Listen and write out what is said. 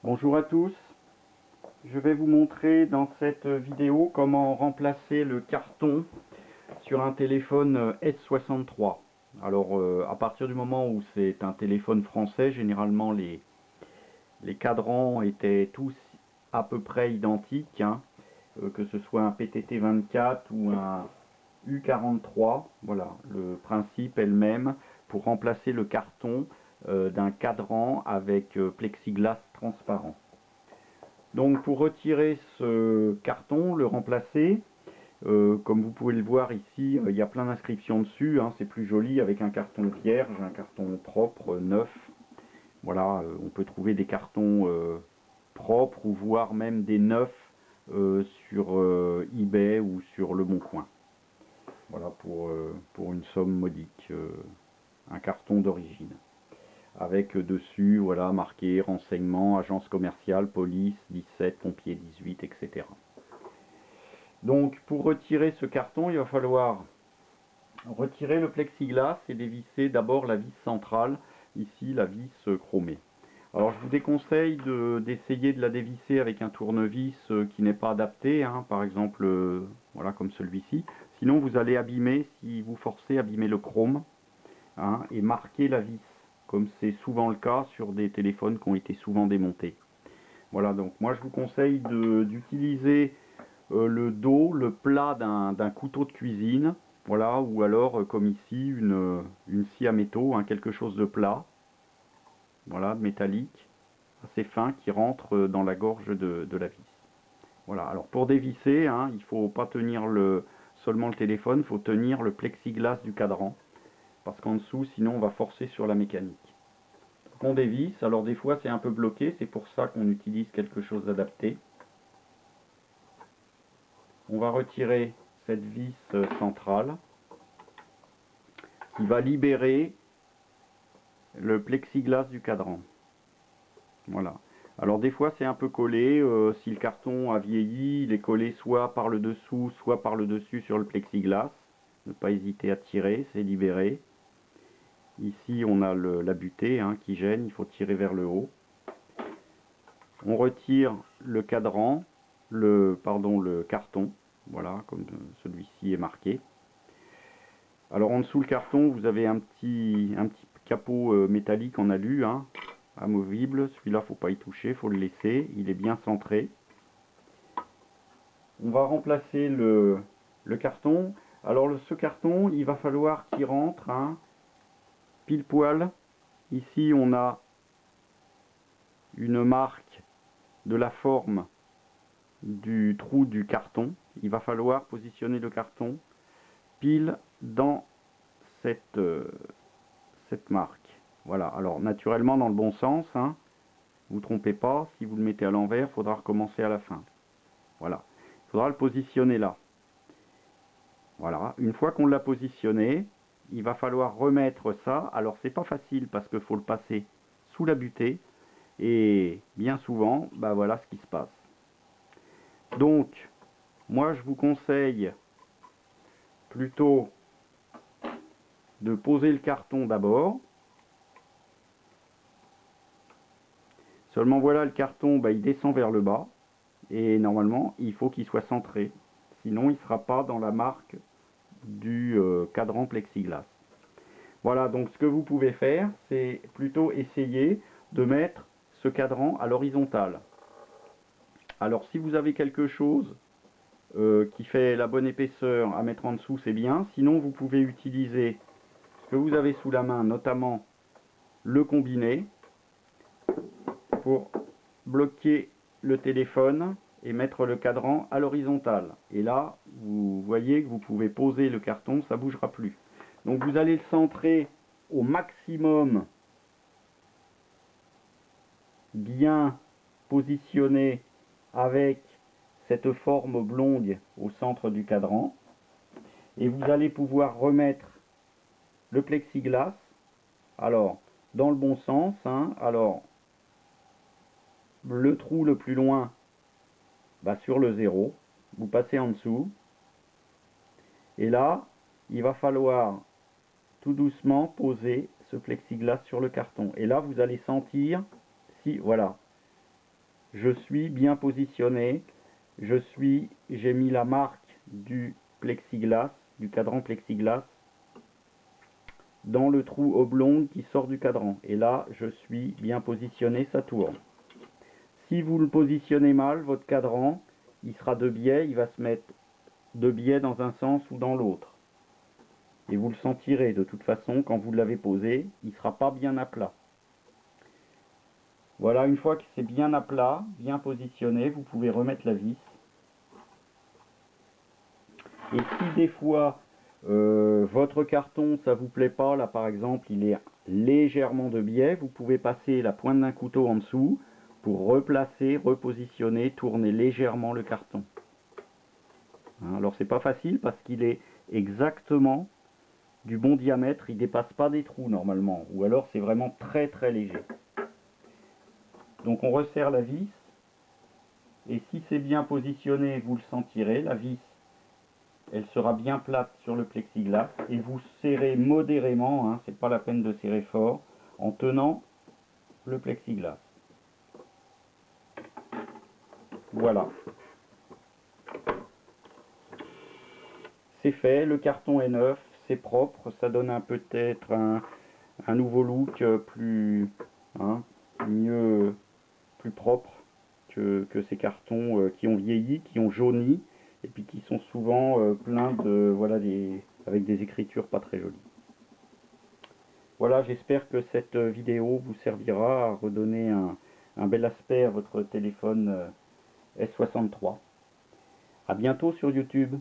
Bonjour à tous, je vais vous montrer dans cette vidéo comment remplacer le carton sur un téléphone S63. Alors à partir du moment où c'est un téléphone français, généralement les cadrans étaient tous à peu près identiques, hein, que ce soit un PTT24 ou un U43, voilà, le principe est le même pour remplacer le carton d'un cadran avec plexiglas transparent. Donc pour retirer ce carton, le remplacer, comme vous pouvez le voir ici, il y a plein d'inscriptions dessus, hein, c'est plus joli avec un carton vierge, un carton propre, neuf. Voilà, on peut trouver des cartons propres ou voire même des neufs sur eBay ou sur Le Bon Coin. Voilà, pour une somme modique, un carton d'origine. Avec dessus, voilà, marqué renseignements, agence commerciale, police, 17, pompiers 18, etc. Donc, pour retirer ce carton, il va falloir retirer le plexiglas et dévisser d'abord la vis centrale, ici la vis chromée. Alors, je vous déconseille d'essayer de la dévisser avec un tournevis qui n'est pas adapté, hein, par exemple, voilà, comme celui-ci. Sinon, vous allez abîmer, si vous forcez, abîmer le chrome, hein, et marquer la vis, comme c'est souvent le cas sur des téléphones qui ont été souvent démontés. Voilà, donc moi je vous conseille d'utiliser le dos, le plat d'un couteau de cuisine, voilà, ou alors comme ici une scie à métaux, hein, quelque chose de plat, voilà, métallique, assez fin, qui rentre dans la gorge de la vis. Voilà, alors pour dévisser, hein, il ne faut pas tenir seulement le téléphone, il faut tenir le plexiglas du cadran, parce qu'en dessous, sinon on va forcer sur la mécanique. On dévisse, alors des fois c'est un peu bloqué, c'est pour ça qu'on utilise quelque chose d'adapté. On va retirer cette vis centrale qui va libérer le plexiglas du cadran. Voilà. Alors des fois c'est un peu collé, si le carton a vieilli, il est collé soit par le dessous, soit par le dessus sur le plexiglas. Ne pas hésiter à tirer, c'est libéré. Ici on a la butée, hein, qui gêne, il faut tirer vers le haut. On retire le cadran, le carton, voilà, comme celui-ci est marqué. Alors en dessous le carton, vous avez un petit capot métallique en alu, hein, amovible. Celui-là, faut pas y toucher, faut le laisser. Il est bien centré. On va remplacer le carton. Alors ce carton, il va falloir qu'il rentre, hein, pile poil. Ici, on a une marque de la forme du trou du carton. Il va falloir positionner le carton pile dans cette marque. Voilà, alors naturellement dans le bon sens, hein, vous trompez pas, si vous le mettez à l'envers, il faudra recommencer à la fin. Voilà, il faudra le positionner là. Voilà, une fois qu'on l'a positionné, il va falloir remettre ça. Alors c'est pas facile parce qu'il faut le passer sous la butée et bien souvent, bah voilà ce qui se passe. Donc, moi je vous conseille plutôt de poser le carton d'abord. Seulement voilà, le carton, bah, il descend vers le bas. Et normalement, il faut qu'il soit centré. Sinon, il ne sera pas dans la marque du cadran plexiglas. Voilà, donc ce que vous pouvez faire, c'est plutôt essayer de mettre ce cadran à l'horizontale. Alors si vous avez quelque chose qui fait la bonne épaisseur à mettre en dessous, c'est bien. Sinon, vous pouvez utiliser ce que vous avez sous la main, notamment le combiné, pour bloquer le téléphone et mettre le cadran à l'horizontale. Et là, vous voyez que vous pouvez poser le carton, ça ne bougera plus. Donc vous allez le centrer au maximum, bien positionné avec cette forme oblongue au centre du cadran. Et vous allez pouvoir remettre le plexiglas, alors dans le bon sens, hein, alors le trou le plus loin, bah, sur le 0, vous passez en dessous, et là, il va falloir tout doucement poser ce plexiglas sur le carton. Et là, vous allez sentir, si, voilà, je suis bien positionné, j'ai mis la marque du plexiglas, du cadran plexiglas, dans le trou oblong qui sort du cadran. Et là, je suis bien positionné, ça tourne. Si vous le positionnez mal, votre cadran, il sera de biais, il va se mettre de biais dans un sens ou dans l'autre. Et vous le sentirez de toute façon, quand vous l'avez posé, il ne sera pas bien à plat. Voilà, une fois que c'est bien à plat, bien positionné, vous pouvez remettre la vis. Et si des fois, votre carton, ça vous plaît pas, là par exemple, il est légèrement de biais, vous pouvez passer la pointe d'un couteau en dessous pour replacer, repositionner, tourner légèrement le carton. Alors c'est pas facile parce qu'il est exactement du bon diamètre, il dépasse pas des trous normalement, ou alors c'est vraiment très très léger. Donc on resserre la vis, et si c'est bien positionné, vous le sentirez, la vis elle sera bien plate sur le plexiglas, et vous serrez modérément, hein, c'est pas la peine de serrer fort, en tenant le plexiglas. Voilà. C'est fait, le carton est neuf, c'est propre, ça donne peut-être un nouveau look plus, hein, mieux, plus propre que ces cartons qui ont vieilli, qui ont jauni, et puis qui sont souvent pleins de, voilà, avec des écritures pas très jolies. Voilà, j'espère que cette vidéo vous servira à redonner un bel aspect à votre téléphone S63. À bientôt sur YouTube.